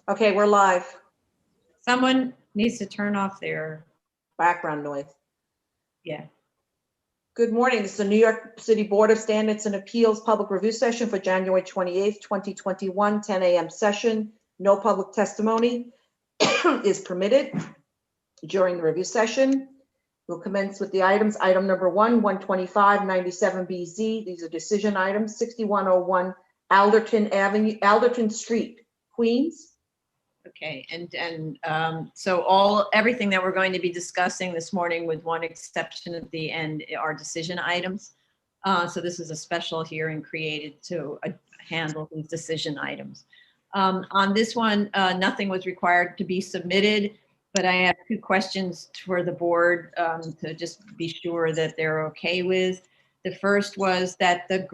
Okay, we're live. Someone needs to turn off their, Background noise. yeah. Good morning. This is the New York City Board of Standards and Appeals Public Review Session for January 28th, 2021, 10 a.m. session. No public testimony is permitted during the review session. We'll commence with the items. Item number 1, 125-97BZ. These are decision items. 6101 Alderton Street, Queens. Okay, and so everything that we're going to be discussing this morning, with one exception at the end, are decision items. So this is a special hearing created to handle these decision items. On this one, nothing was required to be submitted, but I have 2 questions for the board to just be sure that they're okay with. The first was that the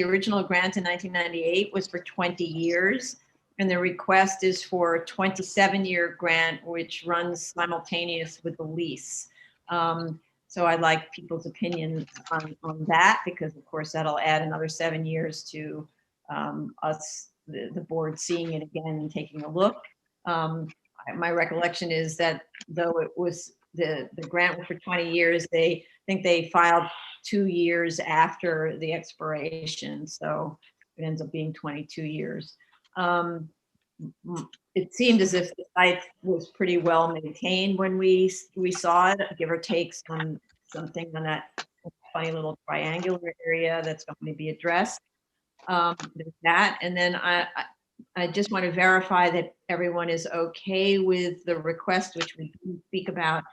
original grant in 1998 was for 20 years. And the request is for a 27-year grant, which runs simultaneous with the lease. So I'd like people's opinions on that, because of course that'll add another 7 years to us, the board, seeing it again and taking a look. My recollection is that though it was the grant was for 20 years, they think they filed 2 years after the expiration. So it ends up being 22 years. It seemed as if the site was pretty well maintained when we saw it, give or take something on that funny little triangular area that's going to be addressed. There's that, and then I just want to verify that everyone is okay with the request, which we speak about,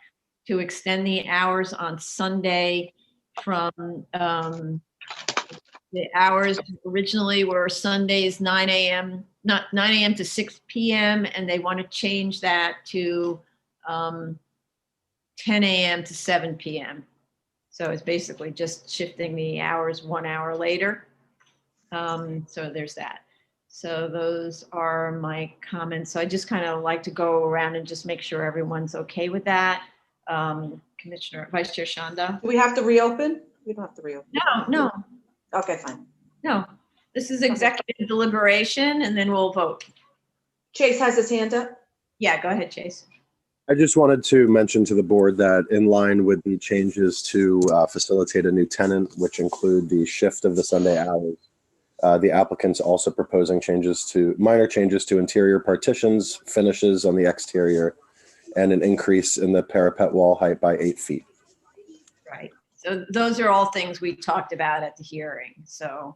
to extend the hours on Sunday from the hours originally were Sundays 9 a.m. to 6 p.m. and they want to change that to 10 a.m. to 7 p.m. So it's basically just shifting the hours 1 hour later. So there's that. So those are my comments. So I just kind of like to go around and just make sure everyone's okay with that. Commissioner, Vice Chair Shanda. Do we have to reopen? We don't have to reopen. No. Okay, fine. No, this is executive deliberation, and then we'll vote. Chase has his hand up. Yeah, go ahead, Chase. I just wanted to mention to the board that in line with the changes to facilitate a new tenant, which include the shift of the Sunday hours, the applicant's also proposing minor changes to interior partitions, finishes on the exterior, and an increase in the parapet wall height by 8 feet. Right. So those are all things we talked about at the hearing. So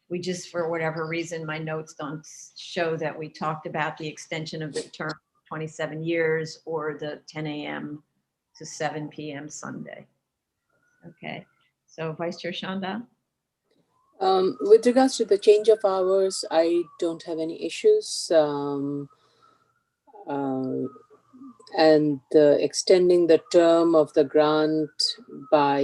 we just, for whatever reason, my notes don't show that we talked about the extension of the term 27 years or the 10 a.m. to 7 p.m. Sunday. Okay. So Vice Chair Shanda. With regards to the change of hours, I don't have any issues. And extending the term of the grant by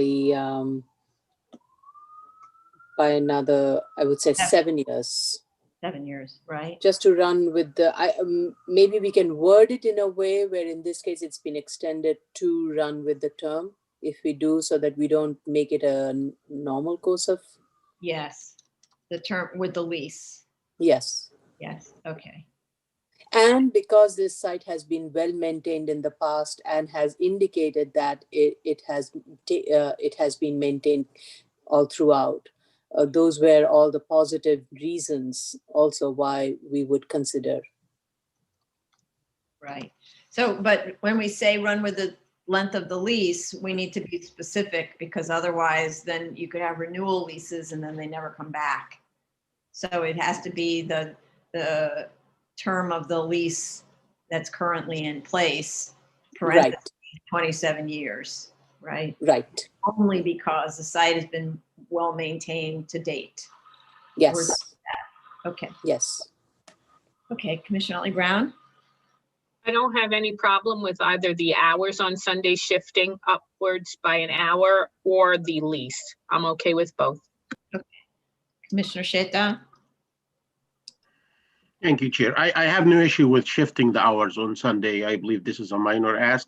another, I would say 7 years. 7 years, right? Just to run with maybe we can word it in a way where in this case it's been extended to run with the term, if we do, so that we don't make it a normal course of. Yes, the term with the lease. Yes. Yes, okay. And because this site has been well maintained in the past and has indicated that it has been maintained all throughout, those were all the positive reasons also why we would consider. Right. So, but when we say run with the length of the lease, we need to be specific, because otherwise then you could have renewal leases and then they never come back. So it has to be the term of the lease that's currently in place, right. 27 years, right? Right. Only because the site has been well maintained to date. Yes. Okay. Yes. Okay, Commissioner Otley Brown. I don't have any problem with either the hours on Sunday shifting upwards by an hour or the lease. I'm okay with both. Okay. Commissioner Sheta. Thank you, Chair. I have no issue with shifting the hours on Sunday. I believe this is a minor ask.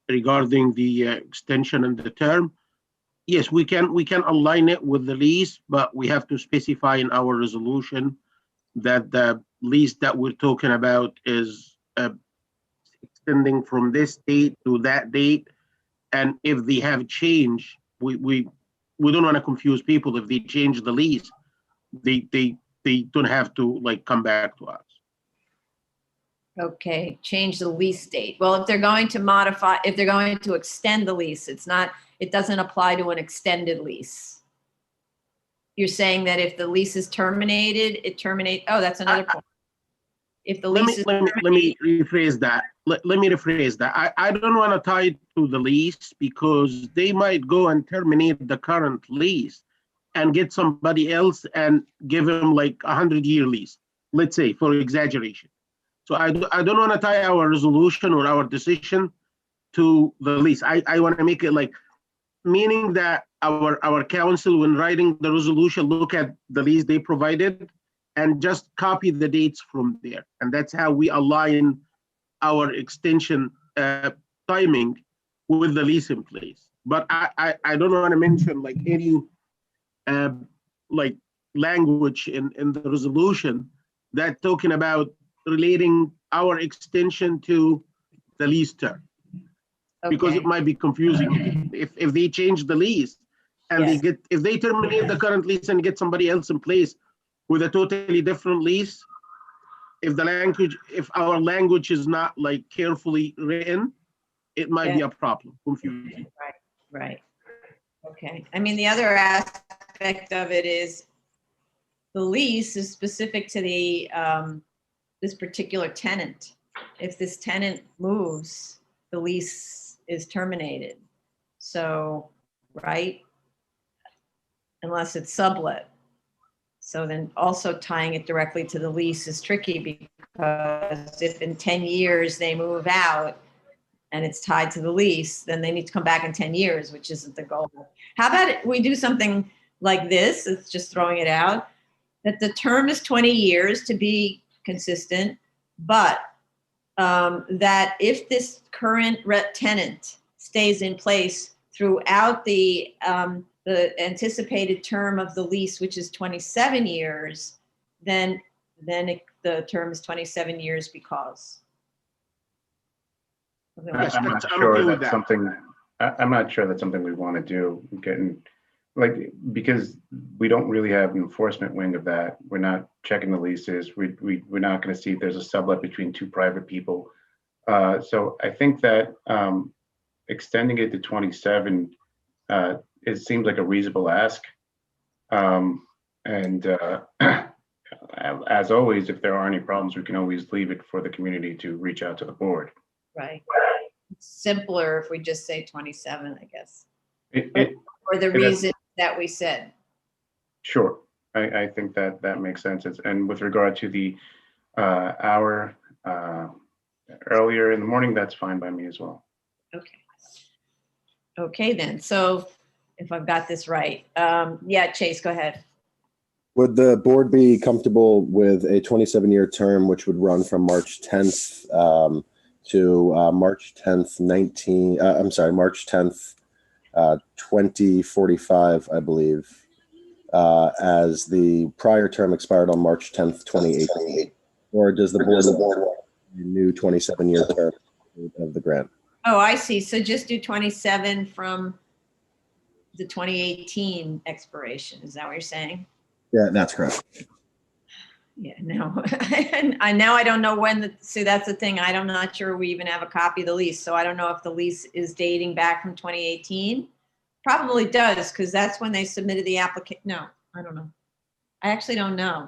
Regarding the extension and the term, yes, we can align it with the lease, but we have to specify in our resolution that the lease that we're talking about is extending from this date to that date. And if they have changed, we don't want to confuse people. If they change the lease, they don't have to like come back to us. Okay, change the lease date. Well, if they're going to modify, if they're going to extend the lease, it doesn't apply to an extended lease. You're saying that if the lease is terminated, oh, that's another point. If the Let lease is me rephrase that. Let me rephrase that. I don't want to tie it to the lease because they might go and terminate the current lease and get somebody else and give them like 100-year lease, let's say, for exaggeration. So I don't want to tie our resolution or our decision to the lease. I want to make it like, meaning that our council, when writing the resolution, look at the lease they provided and just copy the dates from there. And that's how we align our extension timing with the lease in place. But I don't want to mention like any like language in the resolution that talking about relating our extension to the lease term, because it might be confusing if they change the lease and Yes. if they terminate the current lease and get somebody else in place with a totally different lease. If our language is not like carefully written, it might be a problem, confusing. Right. Okay. I mean, the other aspect of it is the lease is specific to the this particular tenant. If this tenant moves, the lease is terminated. So, right? Unless it's sublet. So then also tying it directly to the lease is tricky, because if in 10 years they move out and it's tied to the lease, then they need to come back in 10 years, which isn't the goal. How about we do something like this? It's just throwing it out, that the term is 20 years to be consistent, but that if this current tenant stays in place throughout the anticipated term of the lease, which is 27 years, then the term is 27 years because. I'm not sure that's something. I'm not sure that's something we want to do. Getting like, because we don't really have an enforcement wing of that. We're not checking the leases. We're not going to see if there's a sublet between two private people. So I think that extending it to 27, it seems like a reasonable ask. As always, if there are any problems, we can always leave it for the community to reach out to the board. Right. It's simpler if we just say 27, I guess. For the reason that we said. Sure. I think that makes sense. And with regard to the hour earlier in the morning, that's fine by me as well. Okay. Okay, then. So if I've got this right. Yeah, Chase, go ahead. Would the board be comfortable with a 27-year term, which would run from March 10th to March 10th, March 10th, 2045, I believe, as the prior term expired on March 10th, 2018? Or does the board want a new 27-year term of the grant? Oh, I see. So just do 27 from the 2018 expiration. Is that what you're saying? Yeah, that's correct. Yeah, no. Now I don't know when see, that's the thing. I'm not sure we even have a copy of the lease. So I don't know if the lease is dating back from 2018. Probably does, because that's when they submitted the application. No, I don't know. I actually don't know.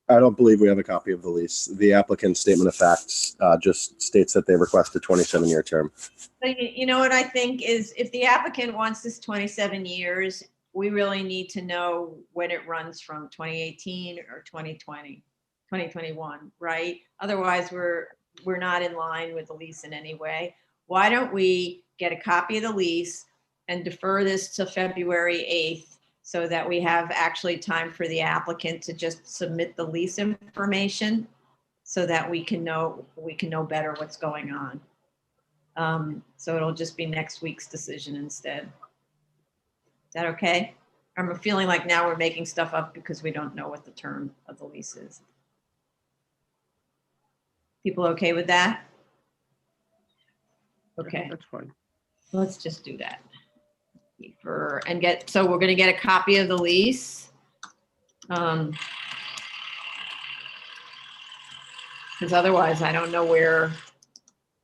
I don't believe we have a copy of the lease. The applicant's statement of facts just states that they request a 27-year term. But you know what I think is, if the applicant wants this 27 years, we really need to know when it runs from, 2018 or 2020, 2021, right? Otherwise, we're not in line with the lease in any way. Why don't we get a copy of the lease and defer this to February 8th, so that we have actually time for the applicant to just submit the lease information, so that we can know better what's going on. So it'll just be next week's decision instead. Is that okay? I'm feeling like now we're making stuff up because we don't know what the term of the lease is. People okay with that? Okay, That's fine. let's just do that. So we're gonna get a copy of the lease. Because otherwise I don't know where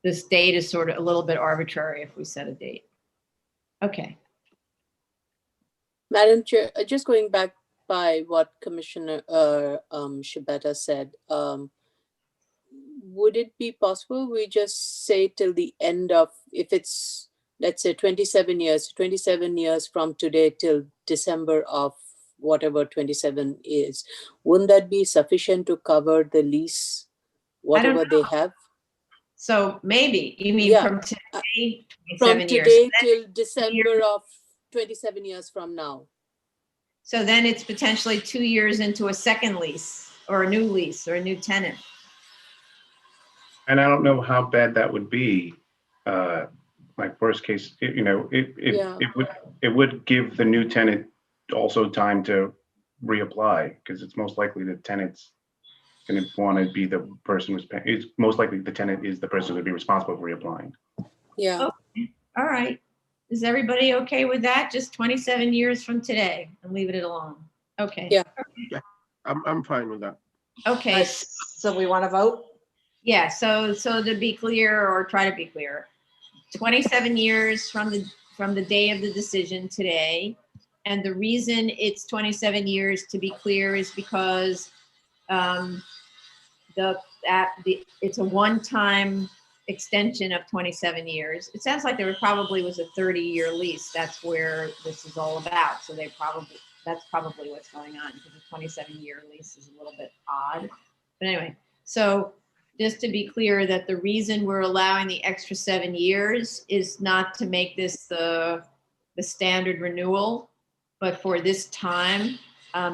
this date is sort of a little bit arbitrary if we set a date. Okay. Madam Chair, just going back by what Commissioner Shabeta said, would it be possible we just say till the end of, if it's, let's say 27 years from today till December of whatever 27 is, wouldn't that be sufficient to cover the lease, whatever they have? So maybe, you mean Yeah. from today, From 27 years. today till December of 27 years from now. So then it's potentially 2 years into a second lease or a new lease or a new tenant. And I don't know how bad that would be. Like worst case, it would give the new tenant also time to reapply, because it's most likely the tenant's going to want to be the person who's paying. It's most likely the tenant is the person who would be responsible for reapplying. Yeah. Okay. All right. Is everybody okay with that? Just 27 years from today and leave it alone. Okay. Yeah. I'm fine with that. Okay. So we want to vote? Yeah. So to be clear, or try to be clear, 27 years from the day of the decision today. And the reason it's 27 years, to be clear, is because it's a one-time extension of 27 years. It sounds like there probably was a 30-year lease. That's where this is all about. So that's probably what's going on, because a 27-year lease is a little bit odd. But anyway, so just to be clear, that the reason we're allowing the extra 7 years is not to make this the standard renewal, but for this time,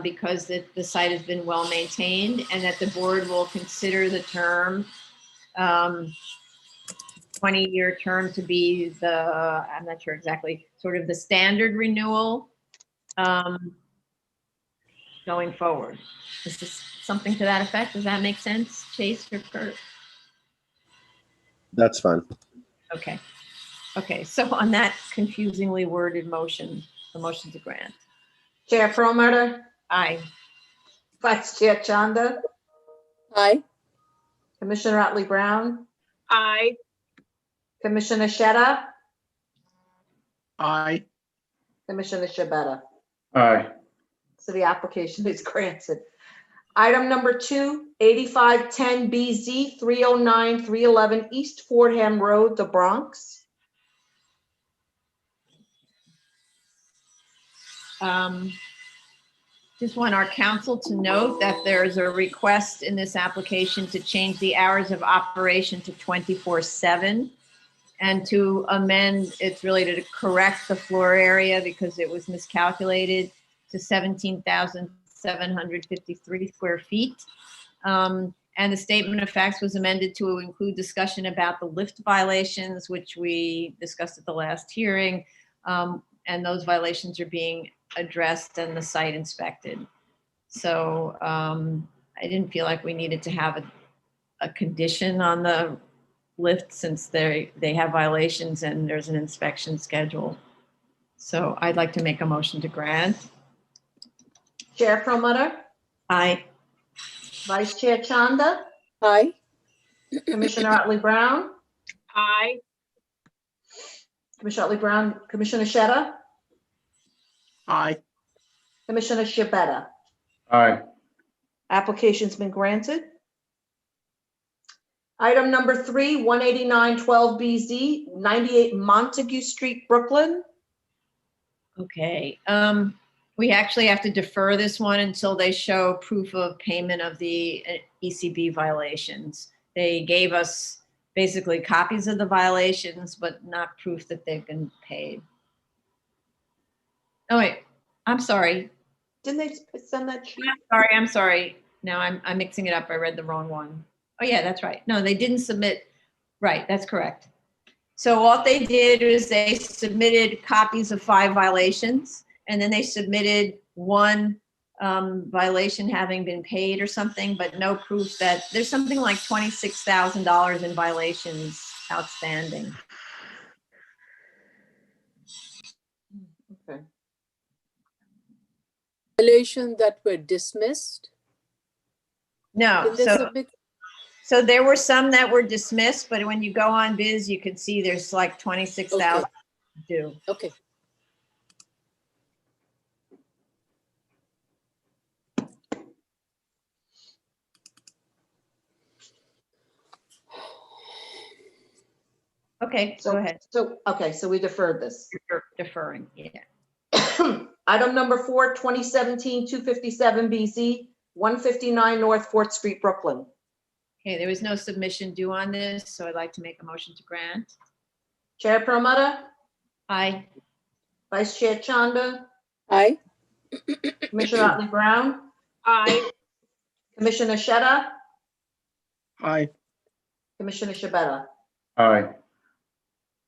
because the site has been well maintained, and that the board will consider the term 20-year term to be I'm not sure exactly, sort of the standard renewal going forward. Is this something to that effect? Does that make sense, Chase or Kurt? That's fine. Okay. Okay, so on that confusingly worded motion, the motion to grant. Chair Perlmutter, Aye. Vice Chair Chanda, Aye. Commissioner Otley Brown, Aye. Commissioner Sheta, Aye. Commissioner Shabeta. Aye. So the application is granted. Item number 2, 8510 BZ 309 311 East Fordham Road, the Bronx. Just want our council to note that there's a request in this application to change the hours of operation to 24/7 and to amend, it's really to correct the floor area because it was miscalculated to 17,753 square feet. And the statement of facts was amended to include discussion about the lift violations, which we discussed at the last hearing. And those violations are being addressed and the site inspected. So I didn't feel like we needed to have a condition on the lift since they have violations and there's an inspection schedule. So I'd like to make a motion to grant. Chair Perlmutter, Aye. Vice Chair Chanda, Aye. Commissioner Otley Brown, Aye. Commissioner Otley Brown, Commissioner Sheta, Aye. Commissioner Shabeta. Aye. Application's been granted. Item number 3, 18912 BZ 98 Montague Street, Brooklyn. Okay. We actually have to defer this one until they show proof of payment of the ECB violations. They gave us basically copies of the violations, but not proof that they've been paid. Oh, wait, I'm sorry. Didn't they send that sheet? I'm sorry. Now I'm mixing it up. I read the wrong one. Oh yeah, that's right. No, they didn't submit. Right, that's correct. So what they did is they submitted copies of 5 violations, And then they submitted one violation having been paid or something, but no proof that there's something like $26,000 in violations outstanding. Okay. Violations that were dismissed? No, Did they submit? so there were some that were dismissed, but when you go on Biz, you can see there's like 26,000 due. Okay. Okay, So, go ahead. Okay, so we deferred this. You're deferring, yeah. Item number 4, 2017-257 BZ, 159 North 4th Street, Brooklyn. Okay, there was no submission due on this, so I'd like to make a motion to grant. Chair Perlmutter, Aye. Vice Chair Chanda, Aye. Commissioner Otley Brown, Aye. Commissioner Sheta, Aye. Commissioner Shabeta. Aye.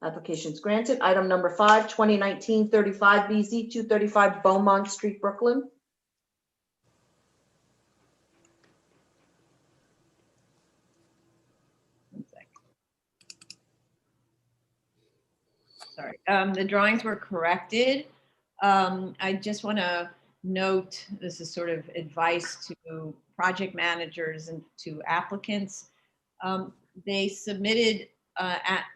Applications granted. Item number 5, 2019-35 BZ, 235 Beaumont Street, Brooklyn. One sec. Sorry, the drawings were corrected. I just want to note, this is sort of advice to project managers and to applicants. They submitted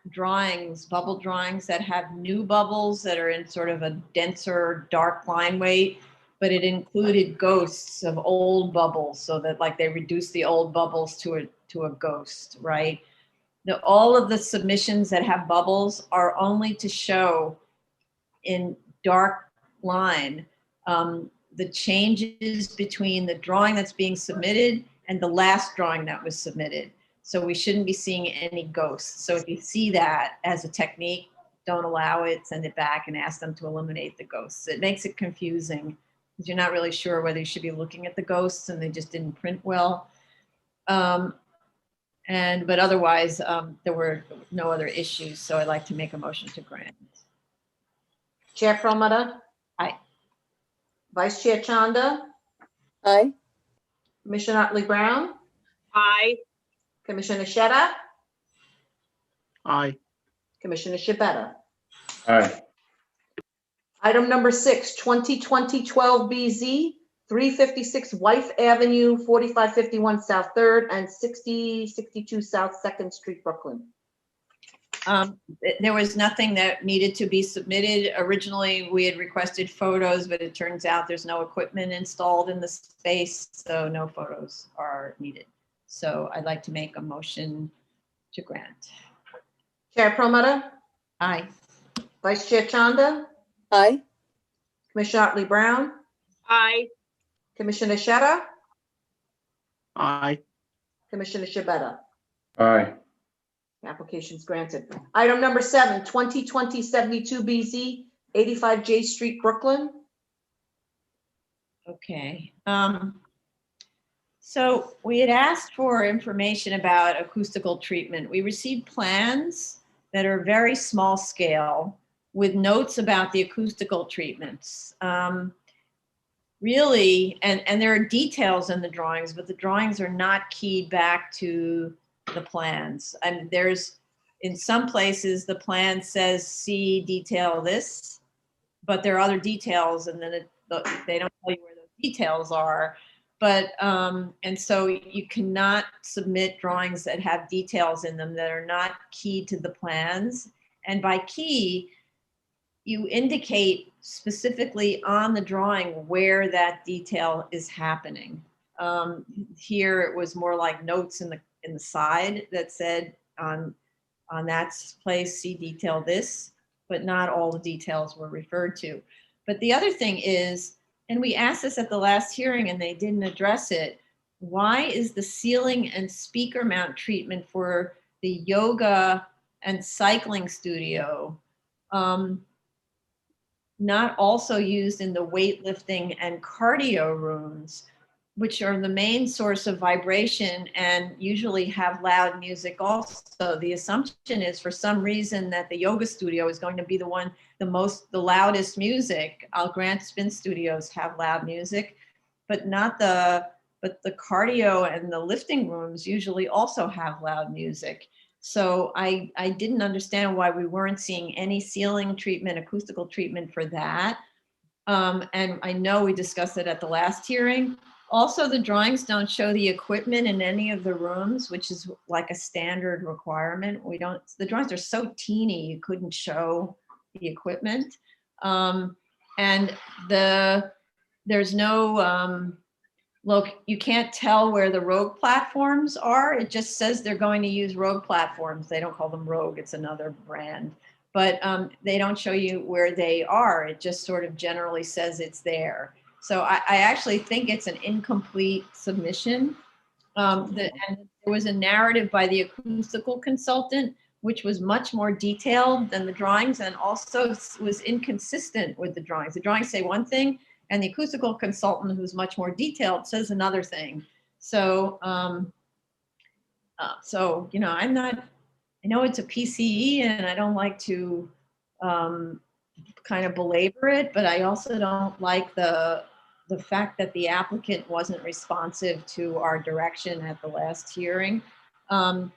drawings, bubble drawings that have new bubbles that are in sort of a denser dark line weight, but it included ghosts of old bubbles, so that like they reduced the old bubbles to a ghost, right? All of the submissions that have bubbles are only to show in dark line the changes between the drawing that's being submitted and the last drawing that was submitted. So we shouldn't be seeing any ghosts. So if you see that as a technique, don't allow it, send it back and ask them to eliminate the ghosts. It makes it confusing because you're not really sure whether you should be looking at the ghosts and they just didn't print well. But otherwise, there were no other issues. So I'd like to make a motion to grant. Chair Perlmutter. Aye. Vice Chair Chanda, Aye. Commissioner Otley Brown, Aye. Commissioner Sheta, Aye. Commissioner Shabeta. Aye. Item number 6, 2020-12 BZ, 356 Wife Avenue, 4551 South 3rd and 6062 South 2nd Street, Brooklyn. There was nothing that needed to be submitted. Originally, we had requested photos, but it turns out there's no equipment installed in the space, so no photos are needed. So I'd like to make a motion to grant. Chair Perlmutter, Aye. Vice Chair Chanda, Aye. Commissioner Otley Brown, Aye. Commissioner Sheta, Aye. Commissioner Shabeta. Aye. Applications granted. Item number 7, 2020-72 BZ, 85 J Street, Brooklyn. Okay. So we had asked for information about acoustical treatment. We received plans that are very small scale with notes about the acoustical treatments. Really, and there are details in the drawings, but the drawings are not keyed back to the plans. And there's, in some places, the plan says, see detail this, but there are other details, and then they don't tell you where those details are. But, and so you cannot submit drawings that have details in them that are not keyed to the plans. And by key, you indicate specifically on the drawing where that detail is happening. Here it was more like notes in the side that said on that place, see detail this, but not all the details were referred to. But the other thing is, and we asked this at the last hearing and they didn't address it, why is the ceiling and speaker mount treatment for the yoga and cycling studio not also used in the weightlifting and cardio rooms, which are the main source of vibration and usually have loud music also. The assumption is for some reason that the yoga studio is going to be the loudest music. I'll grant spin studios have loud music, but the cardio and the lifting rooms usually also have loud music. So I didn't understand why we weren't seeing any ceiling treatment, acoustical treatment for that. And I know we discussed it at the last hearing. Also, the drawings don't show the equipment in any of the rooms, which is like a standard requirement. The drawings are so teeny, you couldn't show the equipment. And there's no, look, you can't tell where the Rogue platforms are. It just says they're going to use Rogue platforms. They don't call them Rogue, it's another brand. But they don't show you where they are. It just sort of generally says it's there. So I actually think it's an incomplete submission. And there was a narrative by the acoustical consultant, which was much more detailed than the drawings and also was inconsistent with the drawings. The drawings say one thing, and the acoustical consultant, who's much more detailed, says another thing. So, you know, I know it's a PCE and I don't like to kind of belabor it, but I also don't like the fact that the applicant wasn't responsive to our direction at the last hearing. And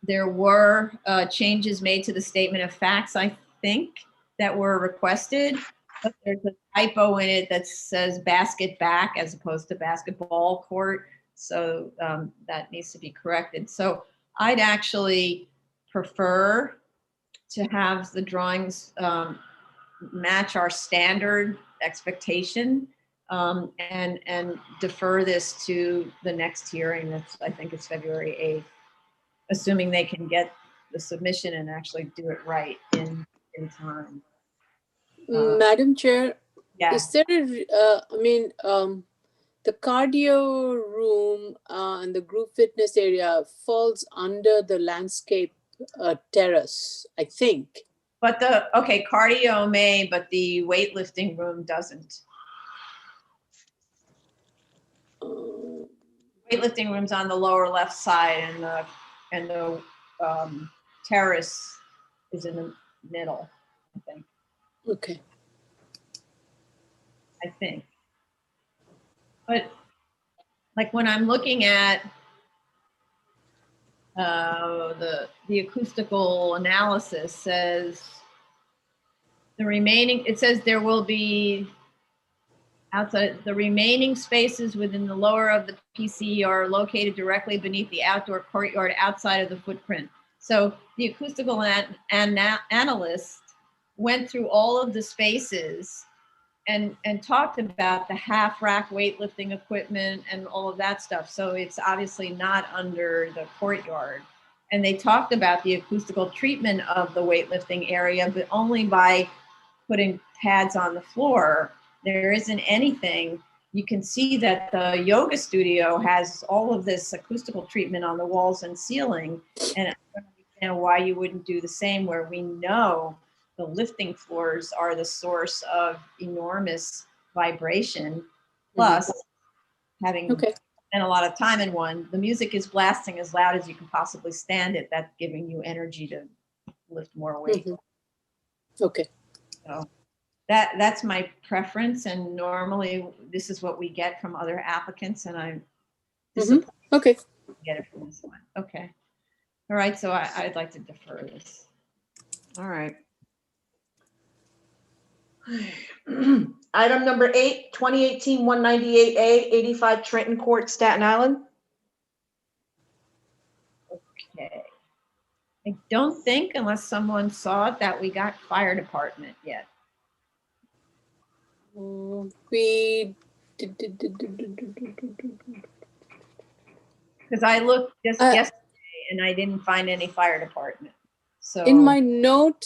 there were changes made to the statement of facts, I think, that were requested. But there's a typo in it that says basket back as opposed to basketball court. So that needs to be corrected. So I'd actually prefer to have the drawings match our standard expectation and defer this to the next hearing. I think it's February 8th, assuming they can get the submission and actually do it right in time. Madam Chair, Yeah. is there the cardio room and the group fitness area falls under the landscape terrace, I think. But cardio may, but the weightlifting room doesn't. Weightlifting room's on the lower left side, and the terrace is in the middle, I think. Okay. I think. But like when I'm looking at the acoustical analysis says it says there will be outside the remaining spaces within the lower of the PCE are located directly beneath the outdoor courtyard outside of the footprint. So the acoustical analyst went through all of the spaces and talked about the half rack weightlifting equipment and all of that stuff. So it's obviously not under the courtyard. And they talked about the acoustical treatment of the weightlifting area, but only by putting pads on the floor. There isn't anything. You can see that the yoga studio has all of this acoustical treatment on the walls and ceiling. And I don't understand why you wouldn't do the same where we know the lifting floors are the source of enormous vibration. Plus, having spent a lot of time in one, the music is blasting as loud as you can possibly stand it. That's giving you energy to lift more weight. Okay. So that's my preference, and normally this is what we get from other applicants, and I'm disappointed to get it from this one. Okay. All right, so I'd like to defer this. All right. Item number 8, 2018-198A, 85 Trenton Court, Staten Island. Okay. I don't think, unless someone saw it, that we got fire department yet. We because I looked just yesterday and I didn't find any fire department. So in my note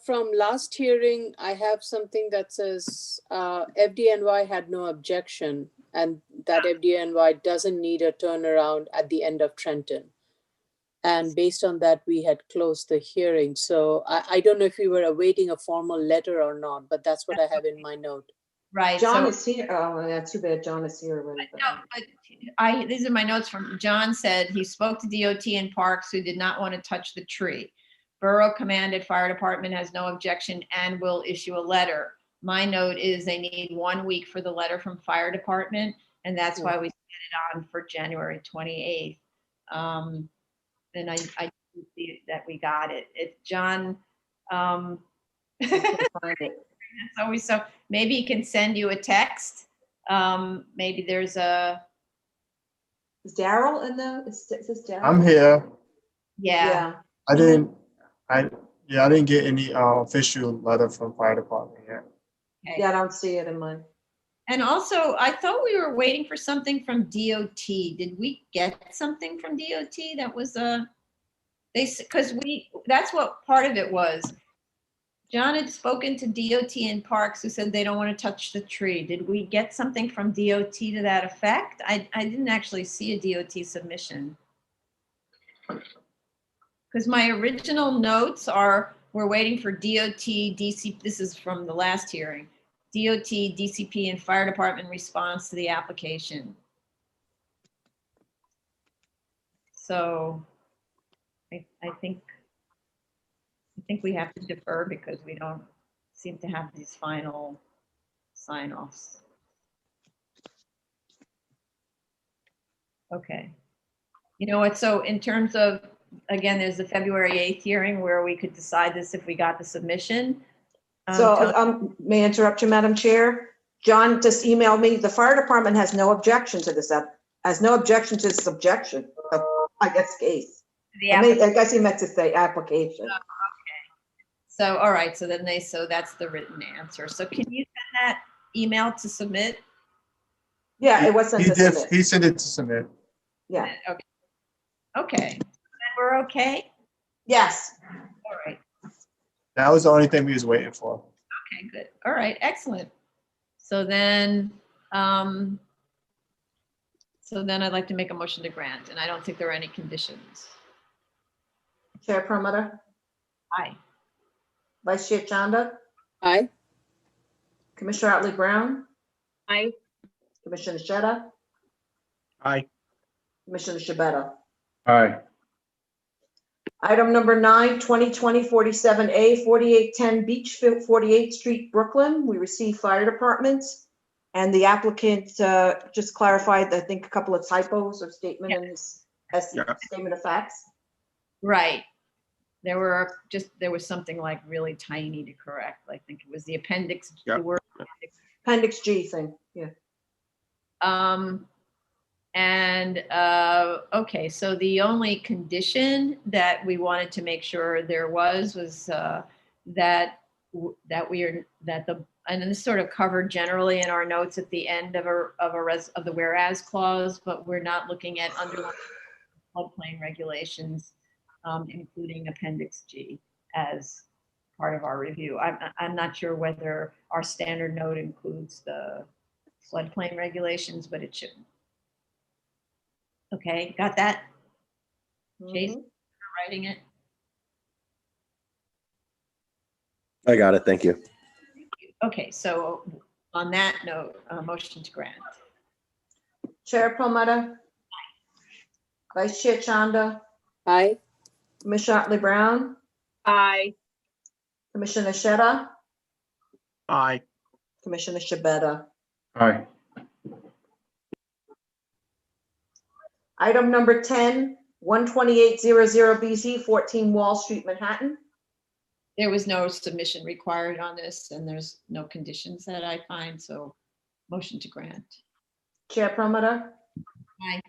from last hearing, I have something that says FDNY had no objection, and that FDNY doesn't need a turnaround at the end of Trenton. And based on that, we had closed the hearing. So I don't know if we were awaiting a formal letter or not, but that's what I have in my note. Right. John so- is here. Oh, yeah, too bad John is here already. but- No, but these are my notes from, John said he spoke to DOT and Parks who did not want to touch the tree. Borough commanded fire department has no objection and will issue a letter. My note is they need 1 week for the letter from fire department, and that's why we set it on for January 28th. And I didn't see that we got it. John, it's Find it. always so, maybe he can send you a text. Maybe there's a, Is Daryl in the, is this Daryl? I'm here. yeah. I didn't get any official letter from fire department yet. Okay. Yeah, I don't see it in mine. And also, I thought we were waiting for something from DOT. Did we get something from DOT? That was because that's what part of it was. John had spoken to DOT and Parks who said they don't want to touch the tree. Did we get something from DOT to that effect? I didn't actually see a DOT submission. Because my original notes are, we're waiting for DOT, DC, this is from the last hearing, DOT, DCP, and fire department response to the application. So I think we have to defer because we don't seem to have these final sign-offs. Okay. You know what, so in terms of, again, there's the February 8th hearing where we could decide this if we got the submission. So, may I interrupt you, Madam Chair? John just emailed me, the fire department has no objection to this, has no objection to this objection, I guess, case. I guess he meant to say application. So, all right, so then so that's the written answer. So can you send that email to submit? Yeah, it wasn't to submit. He sent it to submit. Yeah, Okay. Okay, then we're okay? yes. All right, That was the only thing we was waiting for. okay, good. All right, excellent. So then I'd like to make a motion to grant, and I don't think there are any conditions. Chair Promoter, Aye. Vice Chair Chanda, Aye. Commissioner Otley Brown, Aye. Commissioner Sheta, Aye. Commissioner Shabeta. Aye. Item number 9, 2020-47A, 4810 Beachfield, 48th Street, Brooklyn. We received fire departments, and the applicant just clarified, I think, a couple of typos or statement in his Yeah. statement of facts. Right. There was something like really tiny to correct. I think it was the appendix, Yeah. the word. Appendix G thing, yeah. Okay, so the only condition that we wanted to make sure there was that and this sort of covered generally in our notes at the end of the whereas clause, but we're not looking at underlying floodplain regulations, including Appendix G as part of our review. I'm not sure whether our standard note includes the floodplain regulations, but it shouldn't. Okay, got that? Jason, you're writing it? I got it. Thank you. Okay, so on that note, motion to grant. Chair Promoter, Vice Chair Chanda, Aye. Commissioner Otley Brown, Aye. Commissioner Sheta, Aye. Commissioner Shabeta. Aye. Item number 10, 12800BZ, 14 Wall Street, Manhattan. There was no submission required on this, and there's no conditions that I find, so motion to grant. Chair Promoter, Aye.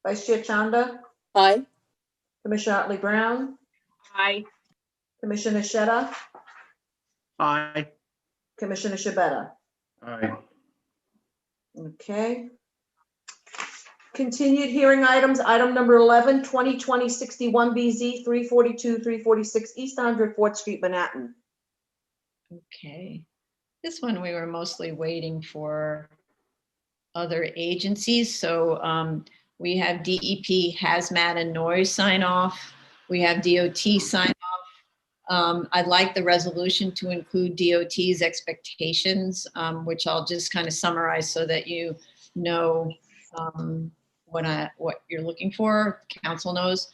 Vice Chair Chanda, Aye. Commissioner Otley Brown, Aye. Commissioner Sheta, Aye. Commissioner Shabeta. Aye. Okay. Continued hearing items, item number 11, 2020-61BZ, 342, 346 East 104th Street, Manhattan. Okay. This one we were mostly waiting for other agencies. So we have DEP hazmat and noise sign off. We have DOT sign I'd like the resolution to include DOT's expectations, which I'll just kind of summarize so that you know what you're looking for, council knows.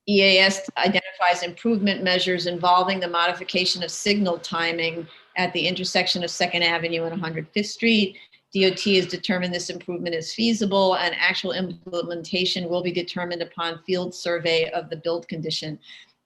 EAS identifies improvement measures involving the modification of signal timing at the intersection of 2nd Avenue and 105th Street. DOT has determined this improvement is feasible, and actual implementation will be determined upon field survey of the build condition.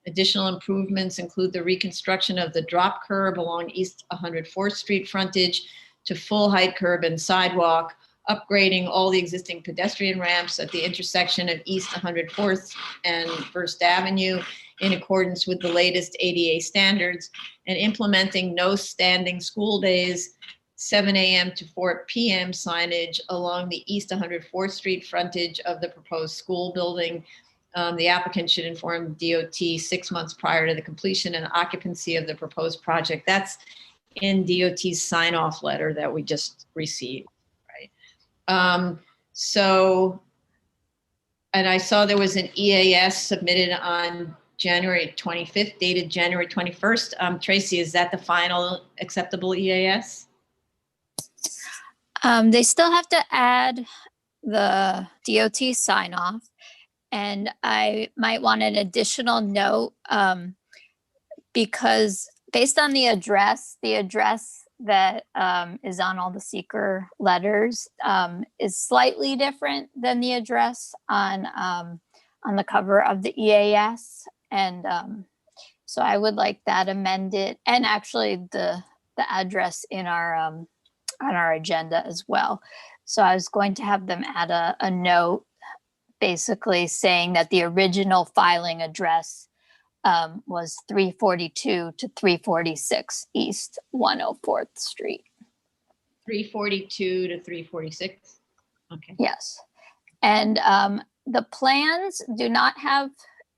Additional improvements include the reconstruction of the drop curb along East 104th Street frontage to full height curb and sidewalk, upgrading all the existing pedestrian ramps at the intersection of East 104th and 1st Avenue in accordance with the latest ADA standards, and implementing no standing school days, 7 a.m. to 4 p.m. signage along the East 104th Street frontage of the proposed school building. The applicant should inform DOT 6 months prior to the completion and occupancy of the proposed project. That's in DOT's sign-off letter that we just received. So, and I saw there was an EAS submitted on January 25th, dated January 21st. Tracy, is that the final acceptable EAS? They still have to add the DOT sign off, and I might want an additional note because based on the address that is on all the seeker letters is slightly different than the address on the cover of the EAS, and so I would like that amended, and actually the address in our on our agenda as well. So I was going to have them add a note basically saying that the original filing address was 342 to 346 East 104th Street. 342 to 346. Okay. Yes. And the plans do not have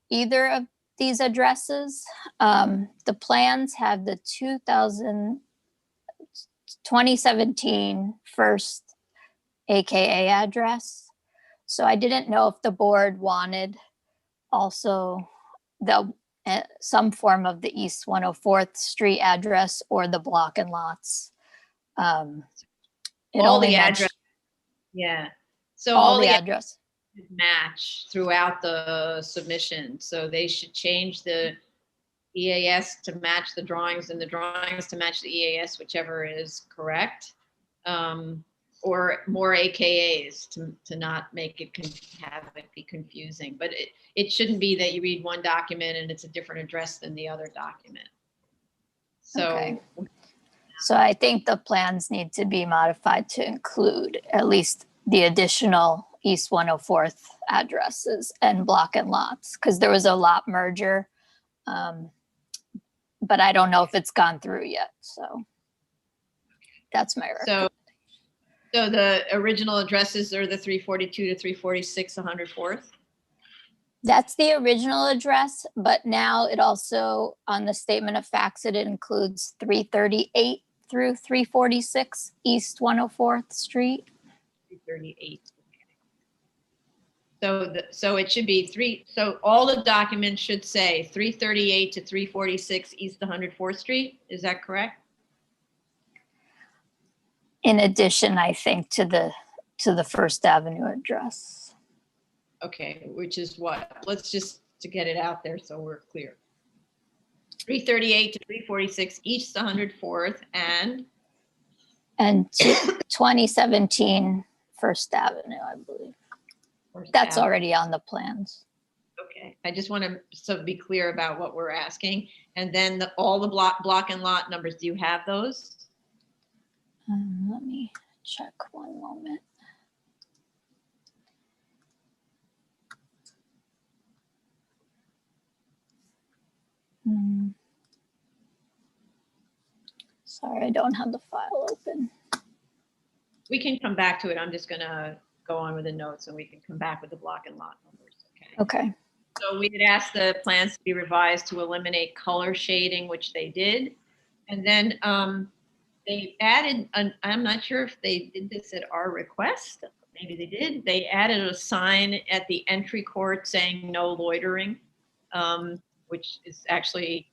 either of these addresses. The plans have the 2017 first AKA address. So I didn't know if the board wanted also some form of the East 104th Street address or the block and lots. All the address. Yeah. So all the address match throughout the submission. So they should change the EAS to match the drawings and the drawings to match the EAS, whichever is correct. Or more AKAs to not make it have it be confusing. But it shouldn't be that you read one document and it's a different address than the other document. So, okay. So I think the plans need to be modified to include at least the additional East 104th addresses and block and lots, because there was a lot merger, but I don't know if it's gone through yet. So that's my recommendation. So the original addresses are the 342 to 346 104th? That's the original address, but now it also, on the statement of facts, it includes 338 through 346 East 104th Street. 338. So it should be so all the documents should say 338 to 346 East 104th Street. Is that correct? In addition, I think, to the First Avenue address. Okay, which is what? Let's just to get it out there so we're clear. 338 to 346 East 104th and 2017 First Avenue, I believe. That's already on the plans. Okay, I just want to be clear about what we're asking. And then all the block and lot numbers, do you have those? Let me check one moment. Sorry, I don't have the file open. We can come back to it. I'm just going to go on with the notes and we can come back with the block and lot numbers. Okay. So we had asked the plans to be revised to eliminate color shading, which they did. And then they added, I'm not sure if they did this at our request. Maybe they did. They added a sign at the entry court saying no loitering. which is actually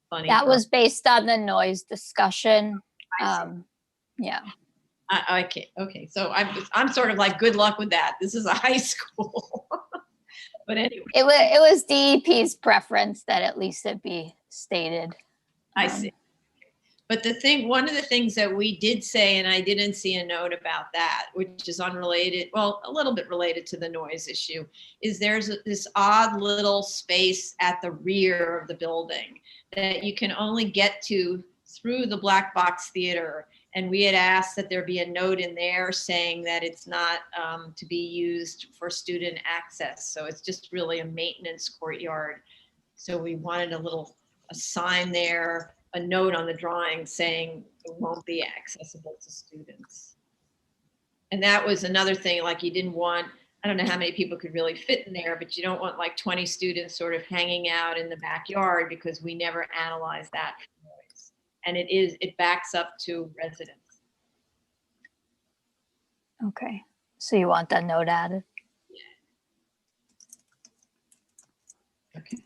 funny. That was based on the noise discussion. I see. Yeah. Okay. So I'm sort of like, good luck with that. This is a high school. But anyway. It was DEP's preference that at least it be stated. I see. But one of the things that we did say, and I didn't see a note about that, which is unrelated, well, a little bit related to the noise issue, is there's this odd little space at the rear of the building that you can only get to through the black box theater. And we had asked that there be a note in there saying that it's not to be used for student access. So it's just really a maintenance courtyard. So we wanted a sign there, a note on the drawing saying it won't be accessible to students. And that was another thing, like you didn't want, I don't know how many people could really fit in there, but you don't want like 20 students sort of hanging out in the backyard, because we never analyzed that for noise. And it backs up to residents. Okay. So you want that note added? Okay.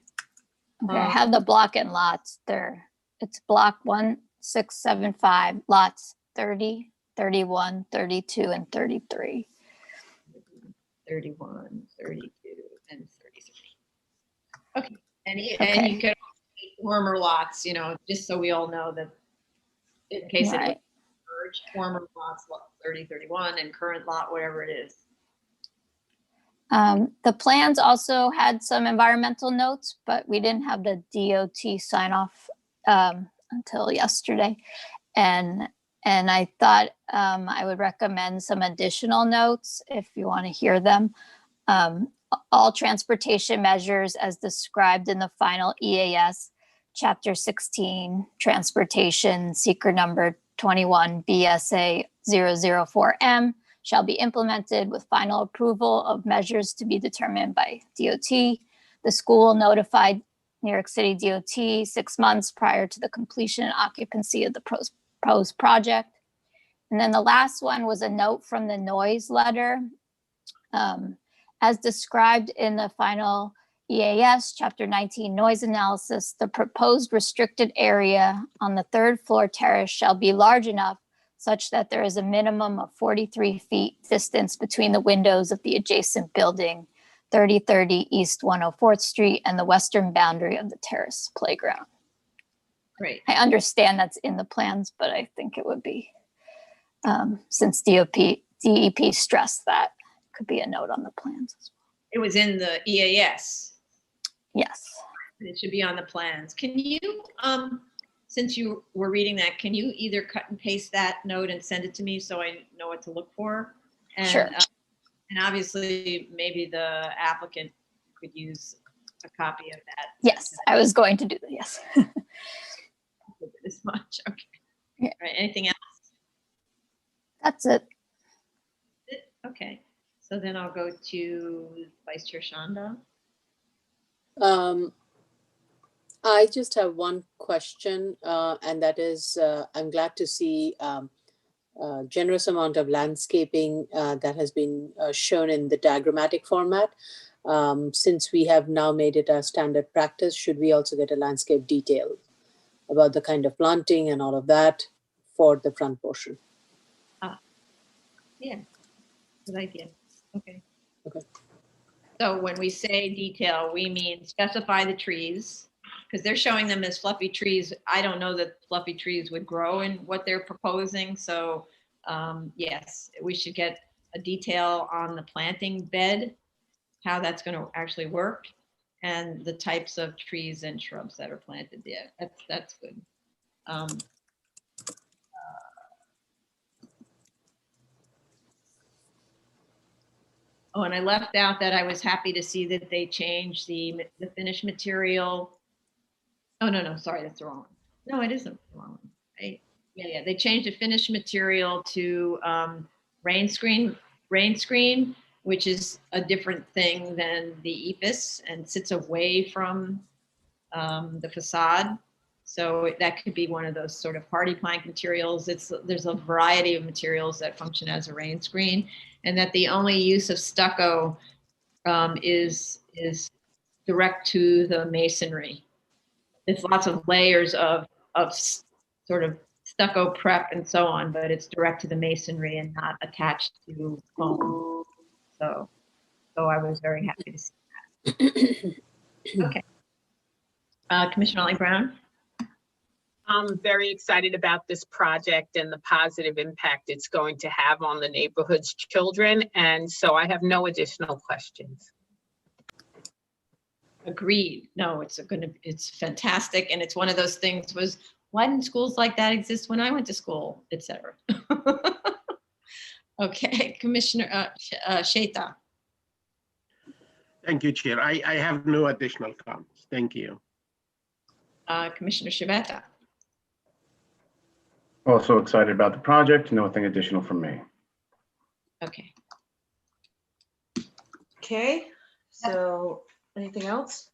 Okay, I have the block and lots there. It's block 1675, lots 30, 31, 32, and 33. 31, 32, and 33. Okay. And you Okay. can make former lots, just so we all know that in case Right. it merged, former lots, lot 30, 31, and current lot, whatever it is. The plans also had some environmental notes, but we didn't have the DOT sign off until yesterday. And I thought I would recommend some additional notes if you want to hear them. All transportation measures as described in the final EAS, Chapter 16, Transportation, Seeker number 21 BSA 004M, shall be implemented with final approval of measures to be determined by DOT. The school notified New York City DOT 6 months prior to the completion and occupancy of the proposed project. And then the last one was a note from the noise letter. As described in the final EAS, Chapter 19, Noise Analysis, the proposed restricted area on the 3rd floor terrace shall be large enough such that there is a minimum of 43 feet distance between the windows of the adjacent building, 3030 East 104th Street, and the western boundary of the terrace playground. Great. I understand that's in the plans, but I think it would be, since DEP stressed that, could be a note on the plans as well. It was in the EAS. Yes. It should be on the plans. Can you, since you were reading that, can you either cut and paste that note and send it to me so I know what to look for? And, Sure. And obviously, maybe the applicant could use a copy of that. Yes, I was going to do that, yes. This much, okay. Yeah. All right, anything else? That's it. Okay, so then I'll go to Vice Chair Shanda. I just have one question, and that is, I'm glad to see a generous amount of landscaping that has been shown in the diagrammatic format. Since we have now made it a standard practice, should we also get a landscape detail about the kind of planting and all of that for the front portion? Yeah, good idea. Okay. Okay. So when we say detail, we mean specify the trees, because they're showing them as fluffy trees. I don't know that fluffy trees would grow in what they're proposing. So yes, we should get a detail on the planting bed, how that's going to actually work, and the types of trees and shrubs that are planted there. That's good. Oh, and I left out that I was happy to see that they changed the finish material. Oh, no, sorry, that's the wrong one. No, it isn't the wrong one. Yeah, they changed the finish material to rain screen, which is a different thing than the EPIS and sits away from the facade. So that could be one of those sort of hardy plank materials. There's a variety of materials that function as a rain screen, and that the only use of stucco is direct to the masonry. There's lots of layers of sort of stucco prep and so on, but it's direct to the masonry and not attached to foam. So I was very happy to see that. Okay. Commissioner Ollie Brown? I'm very excited about this project and the positive impact it's going to have on the neighborhood's children. And so I have no additional questions. Agreed. No, it's fantastic. And it's one of those things was, why didn't schools like that exist when I went to school, et cetera? Okay, Commissioner Sheta. Thank you, Chair. I have no additional comments. Thank you. Commissioner Shabeta. Also excited about the project. Nothing additional from me. Okay. Okay, so anything else?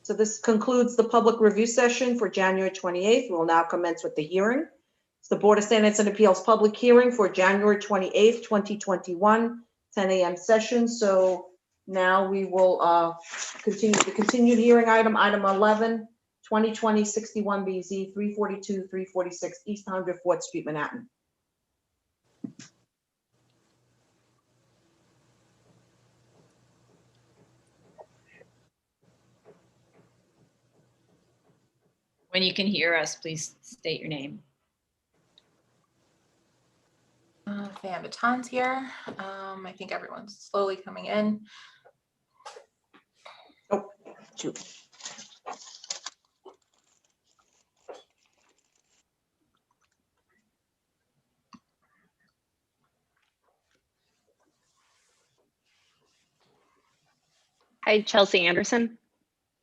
So this concludes the public review session for January 28th. We'll now commence with the hearing. It's the Board of Standards and Appeals public hearing for January 28th, 2021, 10 a.m. session. So now we will continue the continued hearing item 11, 2020-61BZ, 342, 346 East 104th Street, Manhattan. When you can hear us, please state your name. Fan Baton's here. I think everyone's slowly coming in. Oh, shoot. Hi, Chelsea Anderson,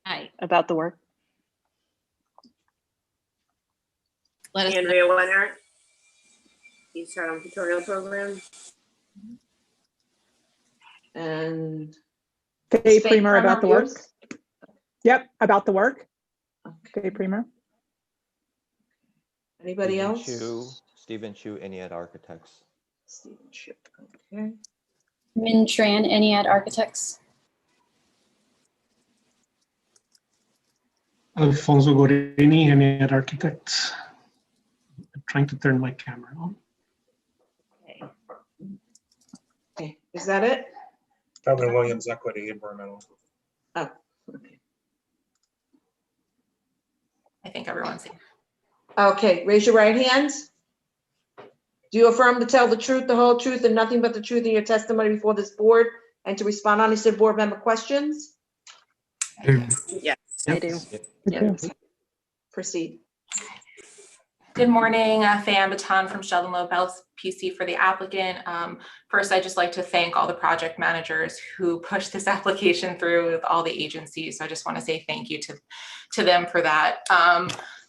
Hi. about the work. Let us know. Andrea Leonard, East Haddam Tutorial Program. And Faye Premer about the work. yours? Yep, about the work. Okay. Faye Premer. Anybody else? Stephen Chu, Eniad Architects. Stephen Chu, okay. Min Tran, Eniad Architects. Alfonso Gorini, Eniad Architects. I'm trying to turn my camera on. Okay, is that it? Calvin Williams, Equity Environmental. Oh, okay. I think everyone's here. Okay, raise your right hand. Do you affirm to tell the truth, the whole truth, and nothing but the truth in your testimony before this board, and to respond honestly to board member questions? Yes, I do. Yes. Proceed. Good morning, Fan Baton from Sheldon Lopez PC for the applicant. First, I'd just like to thank all the project managers who pushed this application through with all the agencies. So I just want to say thank you to them for that.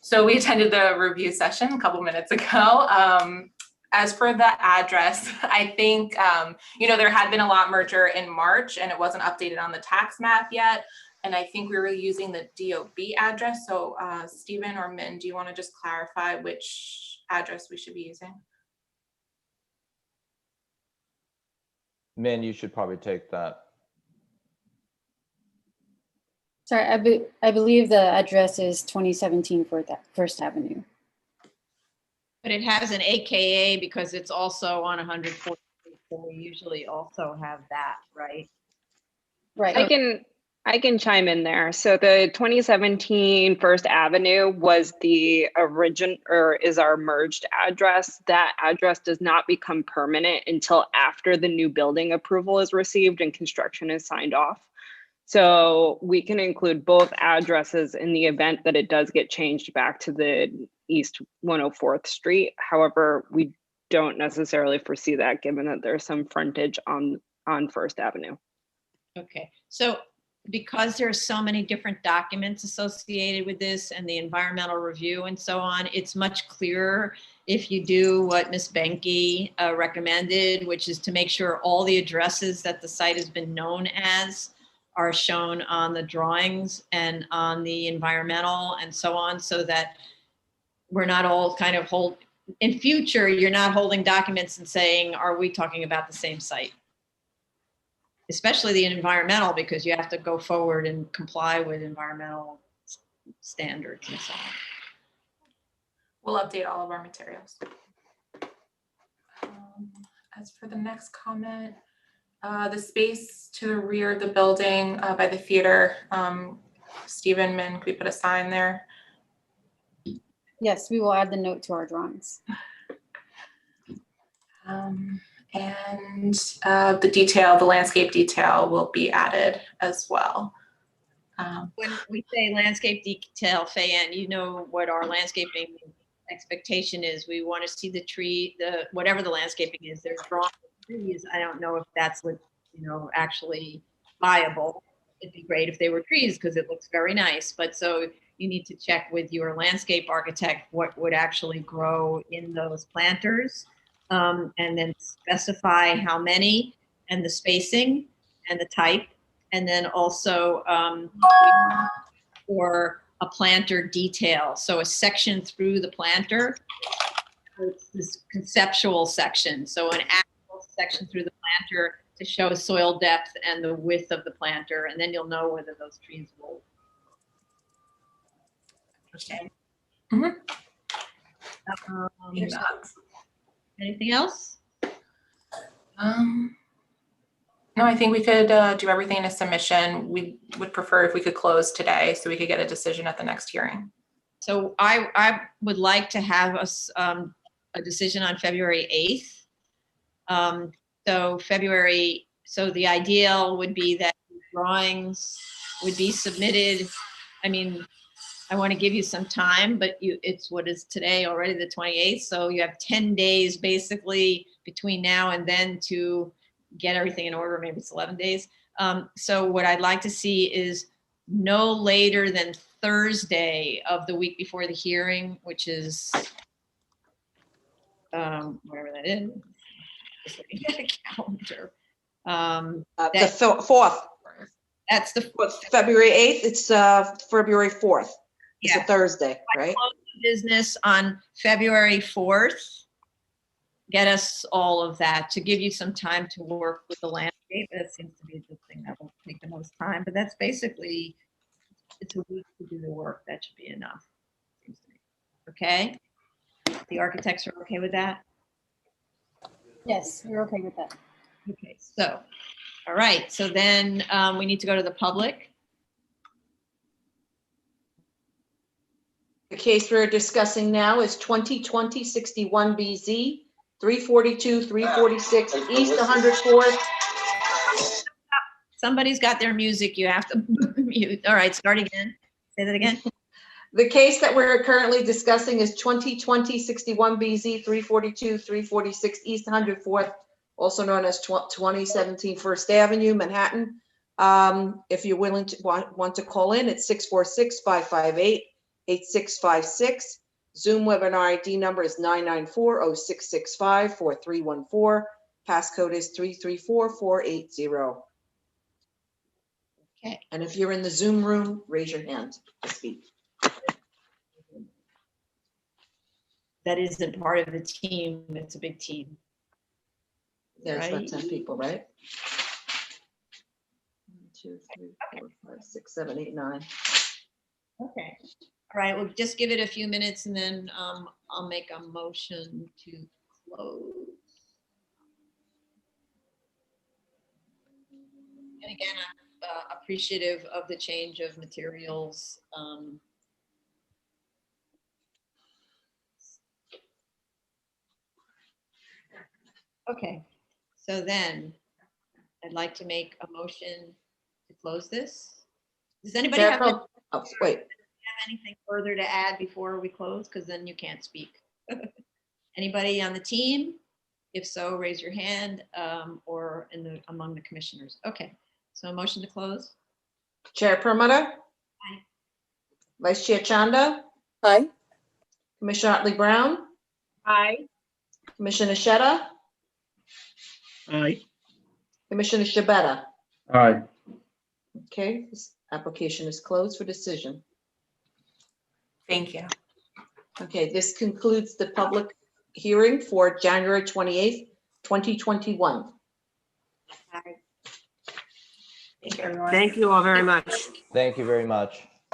So we attended the review session a couple minutes ago. As for the address, I think, there had been a lot merger in March and it wasn't updated on the tax map yet. And I think we were using the DOB address. So Stephen or Min, do you want to just clarify which address we should be using? Min, you should probably take that. Sorry, I believe the address is 2017 First Avenue. But it has an AKA because it's also on 140. So we usually also have that, right? Right. I can chime in there. So the 2017 First Avenue was the origin, or is our merged address. That address does not become permanent until after the new building approval is received and construction is signed off. So we can include both addresses in the event that it does get changed back to the East 104th Street. However, we don't necessarily foresee that given that there's some frontage on First Avenue. Okay, so because there's so many different documents associated with this and the environmental review and so on, it's much clearer if you do what Ms. Benke recommended, which is to make sure all the addresses that the site has been known as are shown on the drawings and on the environmental and so on, so that we're not all kind of in future, you're not holding documents and saying, are we talking about the same site? especially the environmental, because you have to go forward and comply with environmental standards and so on. We'll update all of our materials. As for the next comment, the space to the rear of the building by the theater, Stephen, could we put a sign there? Yes, we will add the note to our drawings. And the detail, the landscape detail will be added as well. When we say landscape detail, Fayen, you know what our landscaping expectation is. We want to see the tree, whatever the landscaping is, there's drawing trees. I don't know if that's what, actually viable. It'd be great if they were trees because it looks very nice. But so you need to check with your landscape architect what would actually grow in those planters, and then specify how many and the spacing and the type. And then also for a planter detail. So a section through the planter, it's this conceptual section. So an actual section through the planter to show soil depth and the width of the planter. And then you'll know whether those trees will. Okay. Mm-hmm. Anything else? No, I think we could do everything in a submission. We would prefer if we could close today so we could get a decision at the next hearing. So I would like to have us a decision on February 8th. So the ideal would be that drawings would be submitted. I mean, I want to give you some time, but it's what is today already, the 28th. So you have 10 days basically between now and then to get everything in order. Maybe it's 11 days. So what I'd like to see is no later than Thursday of the week before the hearing, which is whatever that is. Just looking at a calendar. The 4th. That's the 4th. February 8th. It's February 4th. It's a Thursday, right? Business on February 4th. Get us all of that to give you some time to work with the landscape. That seems to be the thing that will take the most time, but that's basically, it's a week to do the work. That should be enough. Seems to me. Okay. The architects are okay with that? Yes, we're okay with that. Okay, so, all right. So then we need to go to the public. The case we're discussing now is 2020-61BZ, 342, 346 East 104th. Somebody's got their music. You have to mute. All right, start again. Say that again. The case that we're currently discussing is 2020-61BZ, 342, 346 East 104th, also known as 2017 First Avenue, Manhattan. If you're willing to want to call in, it's 646-558-8656. Zoom webinar ID number is 994-0665-4314. Passcode is 334480. Okay. And if you're in the Zoom room, raise your hand to speak. That isn't part of the team. It's a big team. There's Right. about 10 people, right? 1, 2, 3, 4, 5, 6, 7, 8, 9. Okay. All right, we'll just give it a few minutes and then I'll make a motion to close. And again, I'm appreciative of the change of materials. Okay, so then I'd like to make a motion to close this. Does anybody have Wait. anything further to add before we close? Because then you can't speak. Anybody on the team? If so, raise your hand, or among the commissioners. Okay, so a motion to close. Chair Perlmutter? Aye. Vice Chair Chanda? Aye. Commissioner Otley Brown? Aye. Commissioner Sheta? Aye. Commissioner Shabeta? Aye. Okay, this application is closed for decision. Thank you. Okay, this concludes the public hearing for January 28th, 2021. Thank you all very much. Thank you very much.